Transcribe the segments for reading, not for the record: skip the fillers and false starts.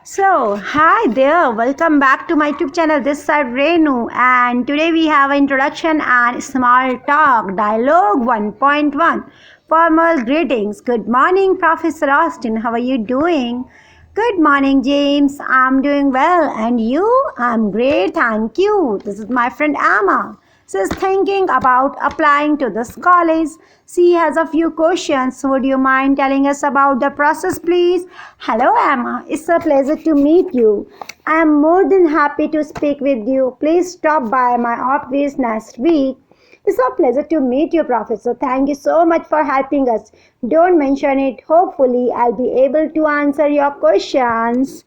Hi there, welcome back to my YouTube channel. This is Renu, and today we have introduction and small talk dialogue 1.1. Formal greetings. Good morning, Professor Austin. How are you doing? Good morning, James. I'm doing well, and you? I'm great, thank you. This is my friend Amma. She's thinking about applying to this college. She has a few questions. Would you mind telling us about the process, please? Hello, Emma. It's a pleasure to meet you. I am more than happy to speak with you. Please stop by my office next week. It's a pleasure to meet you, Professor. Thank you so much for helping us. Don't mention it. Hopefully, I'll be able to answer your questions.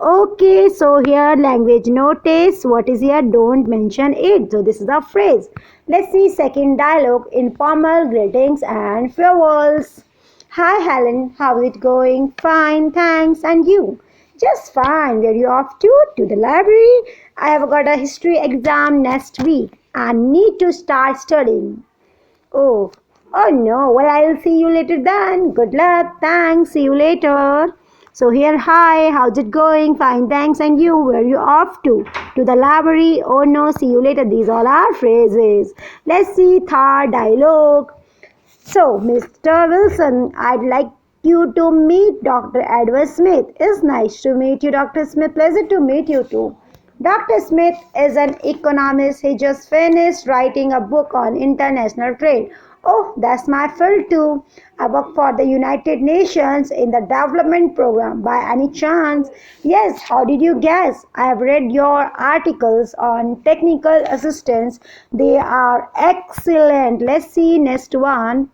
Okay, so here language notice. What is here? Don't mention it. So this is a phrase. Let's see second dialogue. Informal greetings and farewells. Hi Helen, how's it going? Fine, thanks. And you? Just fine. Where are you off to? To the library. I have got a history exam next week and need to start studying. Oh, oh no. Well, I'll see you later then. Good luck. Thanks. See you later. So here, hi. How's it going? Fine, thanks. And you? Where are you off to? To the library. Oh no. See you later. These all are phrases. Let's see third dialogue. So, Mr. Wilson, I'd like you to meet Dr. Edward Smith. It's nice to meet you, Dr. Smith. Pleasure to meet you too. Dr. Smith is an economist. He just finished writing a book on international trade. Oh, that's my field too. I work for the United Nations in the development program. By any chance? Yes, how did you guess? I have read your articles on technical assistance. They are excellent. Let's see next one.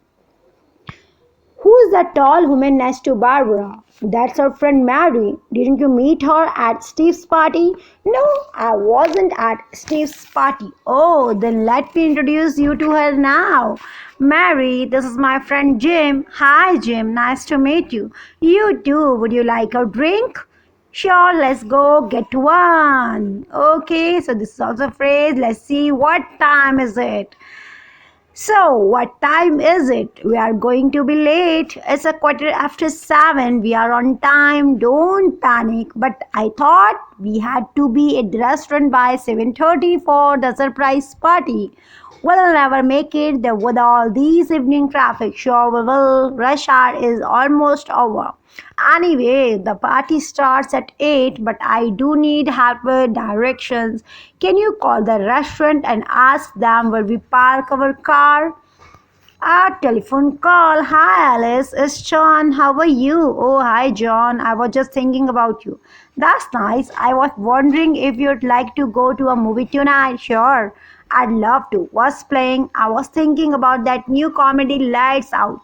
Who's the tall woman next to Barbara? That's her friend Mary. Didn't you meet her at Steve's party? No, I wasn't at Steve's party. Oh, then let me introduce you to her now. Mary, this is my friend Jim. Hi, Jim. Nice to meet you. You too. Would you like a drink? Sure, let's go get one. Okay, so this is also a phrase. Let's see what time is it. So, what time is it? We are going to be late. It's a quarter after 7. We are on time. Don't panic. But I thought we had to be at the restaurant by 7:30 for the surprise party. We'll never make it there with all these evening traffic. Sure we will. Rush hour is almost over. Anyway, the party starts at 8, but I do need help with directions. Can you call the restaurant and ask them where we park our car? A telephone call. Hi Alice, it's John. How are you? Oh, hi John. I was just thinking about you. That's nice. I was wondering if you'd like to go to a movie tonight. Sure, I'd love to. What's playing? I was thinking about that new comedy Lights Out.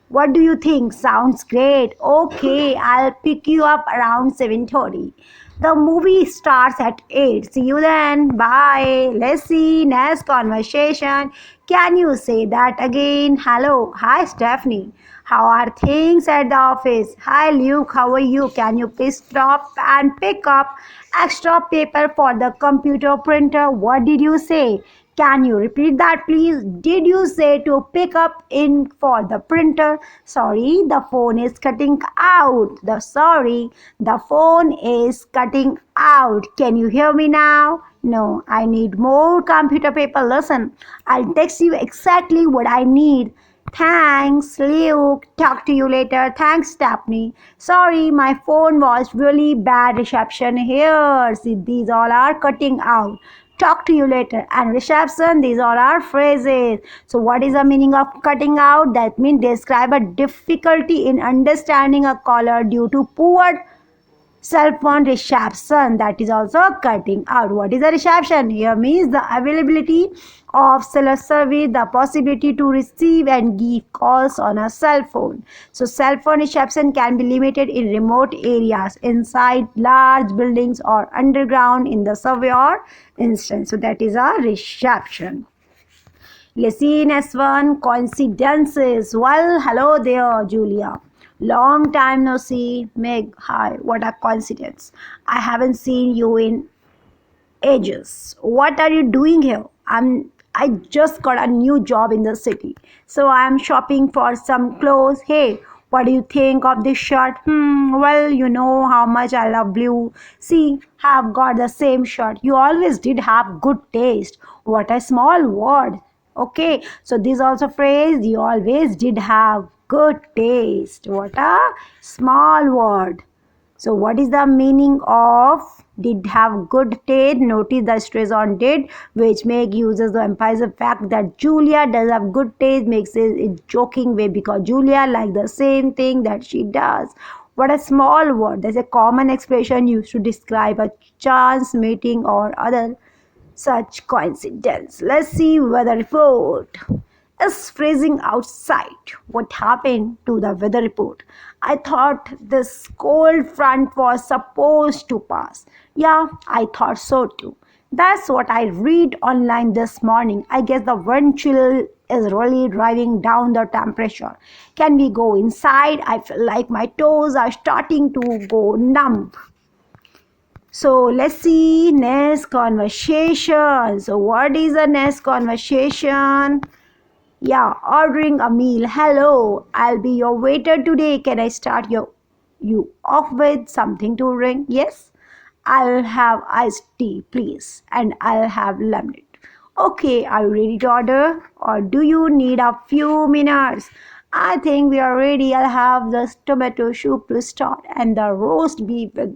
What do you think? Sounds great. Okay, I'll pick you up around 7:30. The movie starts at 8. See you then. Bye. Let's see. Next conversation. Can you say that again? Hello. Hi, Stephanie. How are things at the office? Hi, Luke. How are you? Can you please stop and pick up extra paper for the computer printer? What did you say? Can you repeat that, please? Did you say to pick up ink for the printer? Sorry, the phone is cutting out. The phone is cutting out. Can you hear me now? No, I need more computer paper. Listen, I'll text you exactly what I need. Thanks, Luke. Talk to you later. Thanks, Stephanie. Sorry, my phone was really bad reception here. See, these all are cutting out. Talk to you later. And reception, these all are phrases. So what is the meaning of cutting out? That means describe a difficulty in understanding a caller due to poor cell phone reception. That is also cutting out. What is a reception? Here means the availability of cellular service, the possibility to receive and give calls on a cell phone. So cell phone reception can be limited in remote areas, inside large buildings or underground in the subway or instance. So that is a reception. Let's see next one. Coincidences. Well, hello there, Julia. Long time no see. Meg, hi. What a coincidence. I haven't seen you in ages. What are you doing here? I just got a new job in the city. So I'm shopping for some clothes. Hey, What do you think of this shirt? Well, you know how much I love blue. See, have got the same shirt. You always did have good taste. What a small word. Okay, so this also phrase, you always did have good taste. What a small word. So what is the meaning of did have good taste? Notice the stress on did, which make uses to emphasize the fact that Julia does have good taste, makes it in joking way because Julia like the same thing that she does. What a small word. There's a common expression used to describe a chance meeting or other such coincidence. Let's see weather report. It's freezing outside. What happened to the weather report? I thought this cold front was supposed to pass. Yeah, I thought so too. That's what I read online this morning. I guess the wind chill is really driving down the temperature. Can we go inside? I feel like my toes are starting to go numb. So let's see next conversation. So what is the next conversation? Yeah, ordering a meal. Hello, I'll be your waiter today. Can I start you off with something to drink? Yes, I'll have iced tea, please, and I'll have lemonade. Okay, are you ready to order? Or do you need a few minutes? I think we are ready. I'll have the tomato soup to start and the roast beef with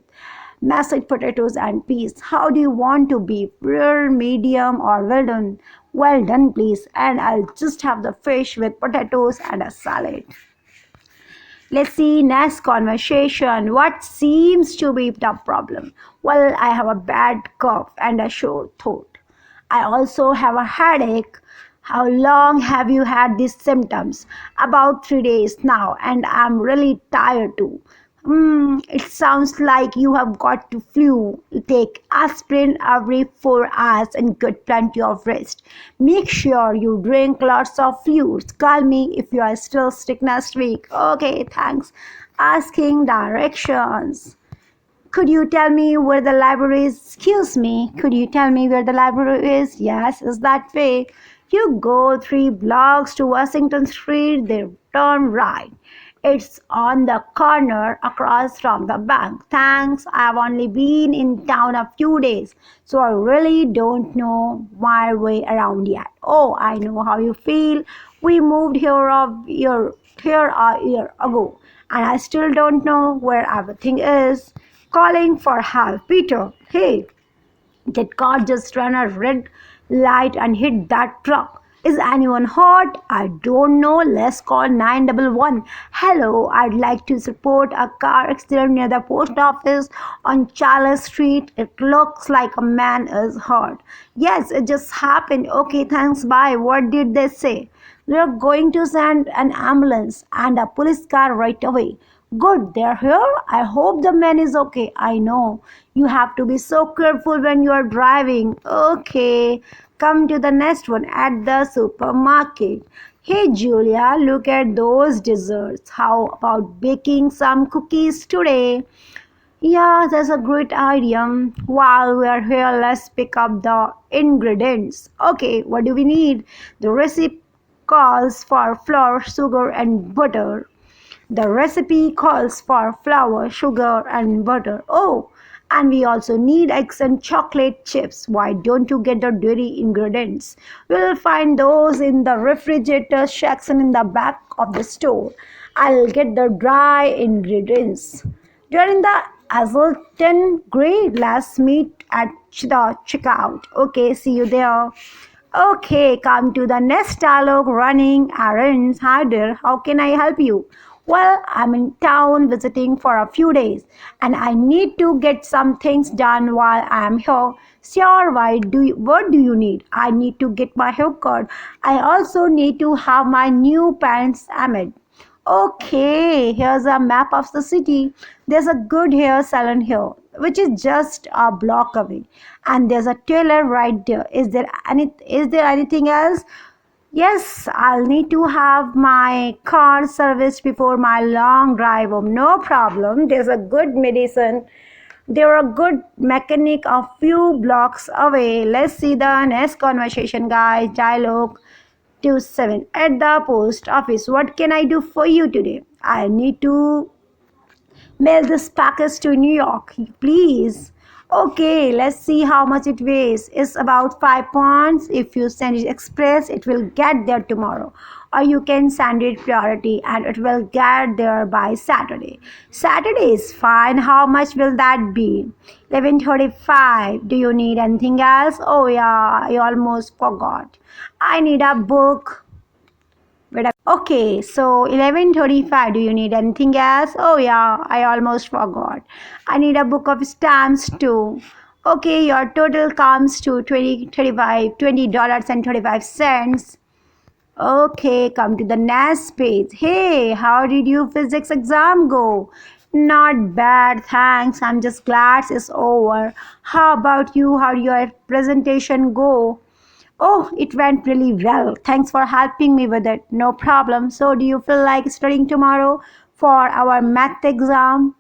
mashed potatoes and peas. How do you want to be? Rare, medium, or well done? Well done, please. And I'll just have the fish with potatoes and a salad. Let's see next conversation. What seems to be the problem? Well, I have a bad cough and a sore throat. I also have a headache. How long have you had these symptoms? About 3 days now, and I'm really tired too. It sounds like you have got to flu. Take aspirin every 4 hours and get plenty of rest. Make sure you drink lots of fluids. Call me if you are still sick next week. Okay, thanks. Asking directions. Could you tell me where the library is? Excuse me, could you tell me where the library is? Yes, it's that way. You go 3 blocks to Washington Street, then turn right. It's on the corner across from the bank. Thanks, I've only been in town a few days, so I really don't know my way around yet. Oh, I know how you feel. We moved here a year ago, and I still don't know where everything is. Calling for help. Peter, hey, that car just ran a red light and hit that truck. Is anyone hurt? I don't know. Let's call 911. Hello, I'd like to report a car accident near the post office on Charles Street. It looks like a man is hurt. Yes, it just happened. Okay, thanks. Bye. What did they say? They're going to send an ambulance and a police car right away. Good, they're here. I hope the man is okay. I know. You have to be so careful when you are driving. Okay, come to the next one at the supermarket. Hey Julia, look at those desserts. How about baking some cookies today? Yeah, that's a great idea. While we are here, let's pick up the ingredients. Okay, what do we need? The recipe calls for flour, sugar, and butter. The recipe calls for flour, sugar, and butter. Oh, and we also need eggs and chocolate chips. Why don't you get the dairy ingredients? We'll find those in the refrigerator section in the back of the store. I'll get the dry ingredients. During the Azulton grade, let's meet at the checkout. Okay, see you there. Okay, come to the next dialogue. Running errands. Hi there, how can I help you? Well, I'm in town visiting for a few days and I need to get some things done while I'm here. Sure, what do you need? I need to get my haircut. I also need to have my new pants made. Okay, here's a map of the city. There's a good hair salon here, which is just a block away. And there's a tailor right there. Is there anything else? Yes, I'll need to have my car serviced before my long drive home. No problem. There's a good medicine. There are a good mechanic a few blocks away. Let's see the next conversation, guys. Dialogue. 27 at the post office. What can I do for you today? I need to mail this package to New York, please. Okay, let's see how much it weighs. It's about 5 pounds. If you send it express, it will get there tomorrow. Or you can send it priority and it will get there by Saturday. Saturday is fine. How much will that be? 11:35. Do you need anything else? Oh yeah, I almost forgot. I need a book. Okay, so 11:35. Do you need anything else? Oh yeah, I almost forgot. I need a book of stamps too. Okay, your total comes to $20 and 35 cents. Okay, come to the next page. Hey, how did your physics exam go? Not bad, thanks. I'm just glad it's over. How about you? How did your presentation go? Oh, it went really well. Thanks for helping me with it. No problem. So, do you feel like studying tomorrow for our math exam?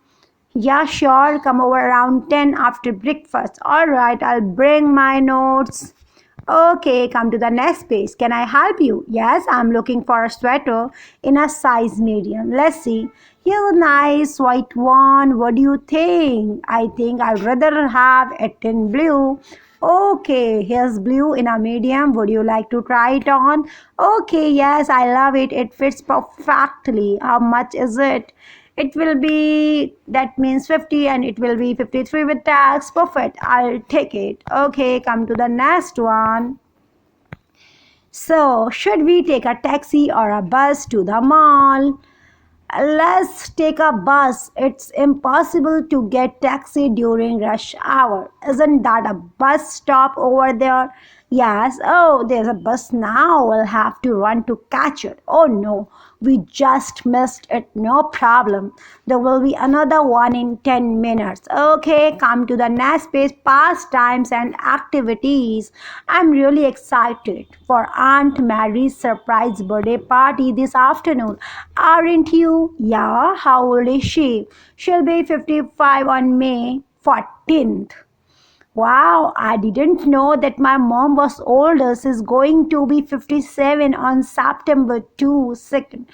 Yeah, sure. Come over around 10 after breakfast. All right, I'll bring my notes. Okay, come to the next page. Can I help you? Yes, I'm looking for a sweater in a size medium. Let's see. Here's a nice white one. What do you think? I think I'd rather have it in blue. Okay, here's blue in a medium. Would you like to try it on? Okay, yes, I love it. It fits perfectly. How much is it? It will be, that means 50 and it will be 53 with tax. Perfect, I'll take it. Okay, come to the next one. So, should we take a taxi or a bus to the mall? Let's take a bus. It's impossible to get taxi during rush hour. Isn't that a bus stop over there? Yes. Oh, there's a bus now. We'll have to run to catch it. Oh no, we just missed it. No problem. There will be another one in 10 minutes. Okay, come to the next page. Pastimes and activities. I'm really excited for Aunt Mary's surprise birthday party this afternoon. Aren't you? Yeah, how old is she? She'll be 55 on May 14th. Wow, I didn't know that my mom was older. She's going to be 57 on September 2nd.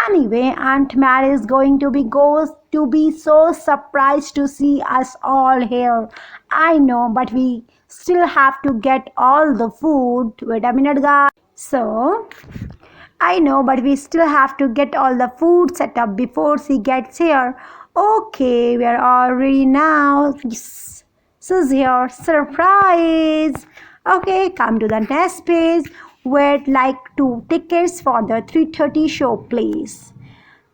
Anyway, Aunt Mary is going to be so surprised to see us all here. I know, but we still have to get all the food. Wait a minute, guys. So, I know, but we still have to get all the food set up before she gets here. Okay, we are all ready now. Yes. She's here. Surprise! Okay, come to the next page. We'd like 2 tickets for the 3:30 show, please.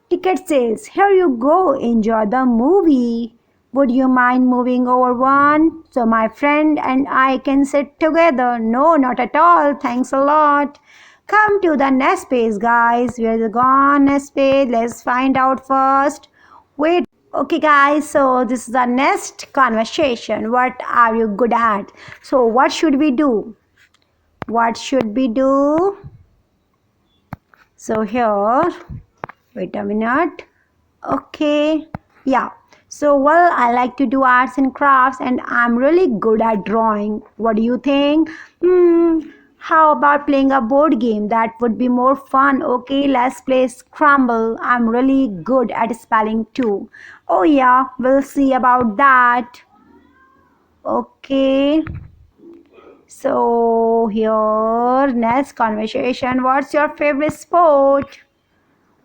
Ticket sales. Here you go. Enjoy the movie. Would you mind moving over one so my friend and I can sit together? No, not at all. Thanks a lot. Come to the next page, guys. Where's the gone next page? Let's find out first. Wait. Okay, guys. So this is the next conversation. What are you good at? So what should we do? What should we do? So here. Wait a minute. Okay. Yeah. So, well, I like to do arts and crafts and I'm really good at drawing. What do you think? How about playing a board game? That would be more fun. Okay, let's play Scramble. I'm really good at spelling too. Oh yeah, we'll see about that. Okay. So, here, next conversation. What's your favorite sport?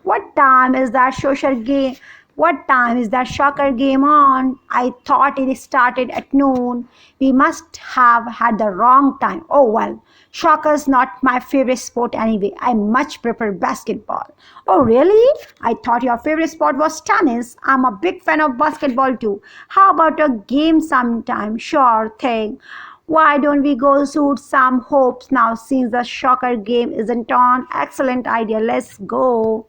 What time is that social game? What time is that soccer game on? I thought it started at noon. We must have had the wrong time. Oh well, soccer's not my favorite sport anyway. I much prefer basketball. Oh really? I thought your favorite sport was tennis. I'm a big fan of basketball too. How about a game sometime? Sure thing. Why don't we go shoot some hoops now since the soccer game isn't on? Excellent idea. Let's go.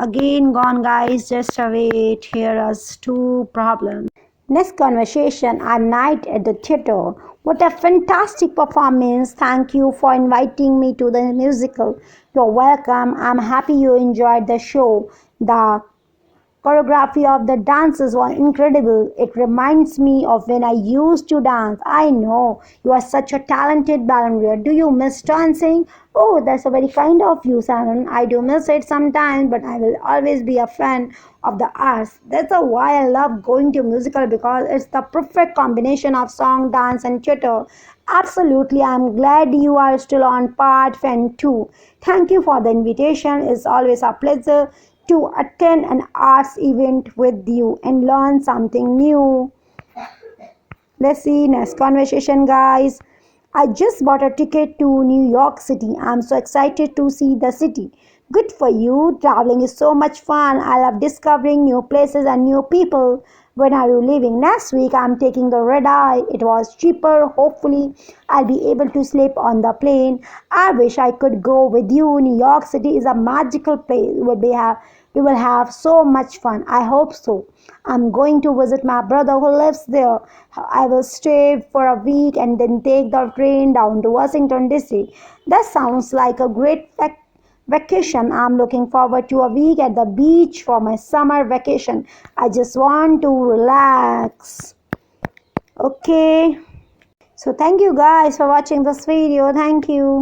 Again gone, guys, just wait. Here are 2 problems. Next conversation, a night at the theater. What a fantastic performance. Thank you for inviting me to the musical. You're welcome. I'm happy you enjoyed the show. The choreography of the dances was incredible. It reminds me of when I used to dance. I know you are such a talented ballerina. Do you miss dancing? Oh, that's a very kind of you, Saran. I do miss it sometimes, but I will always be a fan of the arts. That's why I love going to musical because it's the perfect combination of song, dance, and theater. Absolutely, I'm glad you are still on part fan too. Thank you for the invitation. It's always a pleasure to attend an arts event with you and learn something new. Let's see next conversation, guys. I just bought a ticket to New York City. I'm so excited to see the city. Good for you. Traveling is so much fun. I love discovering new places and new people. When are you leaving? Next week I'm taking the red eye. It was cheaper. Hopefully I'll be able to sleep on the plane. I wish I could go with you. New York City is a magical place. We will have so much fun. I hope so. I'm going to visit my brother who lives there. I will stay for a week and then take the train down to Washington DC. That sounds like a great vacation. I'm looking forward to a week at the beach for my summer vacation. I just want to relax. Okay. So thank you guys for watching this video. Thank you.